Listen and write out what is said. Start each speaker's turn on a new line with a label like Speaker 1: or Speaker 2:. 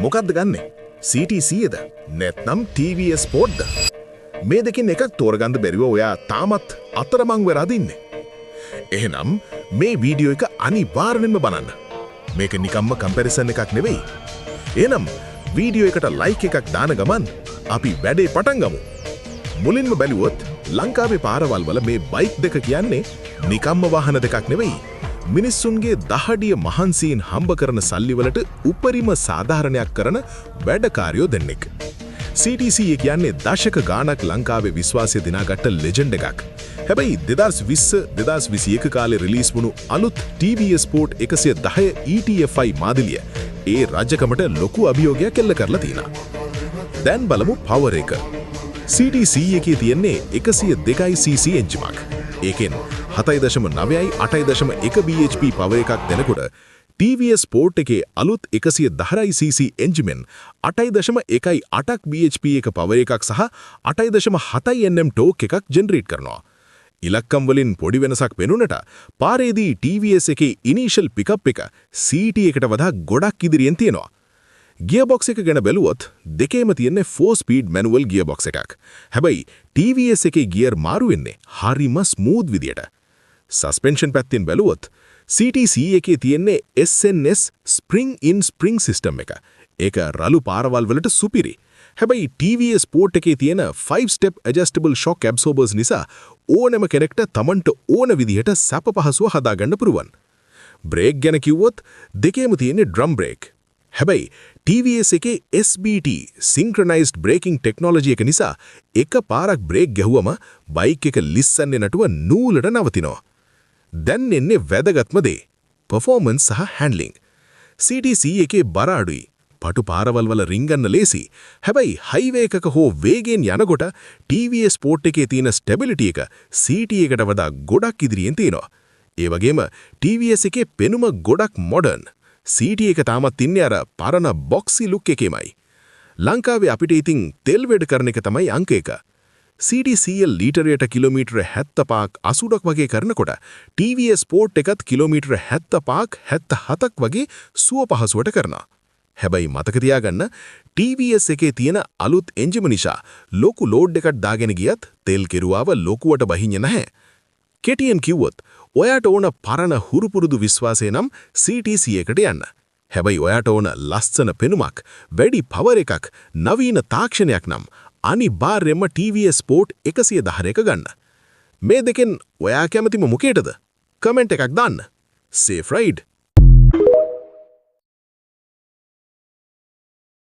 Speaker 1: මොකක්ද ගන්නෙ? CT100ද නැත්නම් TVS Sportද? මේ දෙකෙන් එකක් තෝරගන්න බැරිව ඔයා තාමත් අතරමං වෙලා ඉන්නේ. එහෙනම් මේ වීඩියෝ එක අනිවාර්යෙන්ම බලන්න. මේක නිකම්ම කම්පැරිසන් එකක් නෙවෙයි. එහෙනම් වීඩියෝ එකට ලයික් එකක් දාන ගමන් අපි වැඩේ පටන් ගමු. මුලින්ම බැලුවොත් ලංකාවේ පාරවල් වල මේ බයික් දෙක කියන්නේ නිකම්ම වාහන දෙකක් නෙවෙයි. මිනිස්සුන්ගේ දහඩිය මහන්සියෙන් හම්බ කරන සල්ලි වලට උපරිම සාධාරණයක් කරන වැඩකාරයෝ දෙන්නෙක්. CT100 කියන්නේ දශක ගාණක් ලංකාවේ විශ්වාසය දිනාගත්ත ලෙජන්ඩ් එකක්. හැබැයි 2020-2021 කාලේ රිලීස් වුණු අලුත් TVS Sport 110 ETFI මාදිලිය ඒ රජකමට ලොකු අභියෝගයක් එල්ල කරලා තියෙනවා. දැන් බලමු පවර් එක. CT100 එකේ තියෙන්නේ 102cc එන්ජින් එකක්. ඒකෙන් 7.9යි 8.1 bhp පවර් එකක් දෙනකොට TVS Sport එකේ අලුත් 110cc එන්ජිමෙන් 8.1යි 8ක් bhp එක පවර් එකක් සහ 8.7 nm ටෝක් එකක් ජෙනරේට් කරනවා. ඉලක්කම් වලින් පොඩි වෙනසක් වෙනුනට පාරේදී TVS එකේ ඉනිෂියල් පිකප් එක CT එකට වඩා ගොඩක් ඉදිරියෙන් තියෙනවා. ගියර්බොක්ස් එක ගැන බැලුවොත් දෙකේම තියෙන්නේ 4-ස්පීඩ් මැනුවල් ගියර්බොක්ස් එකක්. හැබැයි TVS එකේ ගියර් මාරු වෙන්නේ හරිම ස්මූත් විදියට. සස්පෙන්ෂන් පැත්තෙන් බැලුවොත් CT100 එකේ තියෙන්නේ SNS ස්ප්‍රිං ඉන් ස්ප්‍රිං සිස්ටම් එක. ඒක රළු පාරවල් වලට සුපිරි. හැබැයි TVS Sport එකේ තියෙන 5-step adjustable shock absorbers නිසා ඕනෑම කෙනෙක්ට තමන්ට ඕන විදිහට සැප පහසුව හදාගන්න පුළුවන්. බ්‍රේක් ගැන කිව්වොත් දෙකේම තියෙන්නේ ඩ්‍රම් බ්‍රේක්. හැබැයි TVS එකේ SBT synchronized braking technology එක නිසා එක පාරක් බ්‍රේක් ගැහුවම බයික් එක ලිස්සන්නේ නැතුව නූලට නවතිනවා. දැන් එන්නේ වැදගත්ම දේ. performance සහ handling. CT100 එකේ බර අඩුයි. පටු පාරවල් වල රිංගන්න ලේසි. හැබැයි හයිවේ එකක හෝ වේගෙන් යනකොට TVS Sport එකේ තියෙන ස්ටැබිලිටි එක CT එකට වඩා ගොඩක් ඉදිරියෙන් තියෙනවා. ඒ වගේම TVS එකේ පෙනුම ගොඩක් මොඩර්න්. CT එක තාමත් ඉන්නේ අර පරණ බොක්සි ලුක් එකේමයි. ලංකාවේ අපිට ඉතින් තෙල් වැඩ කරන එක තමයි අංක එක. CT100 ලීටරයට කිලෝමීටර 75ක් 80ක් වගේ කරනකොට TVS Sport එකත් කිලෝමීටර 75ක් 77ක් වගේ සුව පහසුවට කරනවා. හැබැයි මතක තියාගන්න TVS එකේ තියෙන අලුත් එන්ජිම නිසා ලොකු ලෝඩ් එකක් දාගෙන ගියත් තෙල් කෙරුවාව ලොකුවට බහින්නේ නැහැ. කෙටියෙන් කිව්වොත් ඔයාට ඕන පරණ හුරුපුරුදු විශ්වාසය නම් CT100 එකට යන්න. හැබැයි ඔයාට ඕන ලස්සන පෙනුමක්, වැඩි පවර් එකක්, නවීන තාක්ෂණයක් නම් අනිවාර්යයෙන්ම TVS Sport 110 එක ගන්න. මේ දෙකෙන් ඔයා කැමතිම මොකේටද? කමෙන්ට් එකක් දාන්න. Safe ride!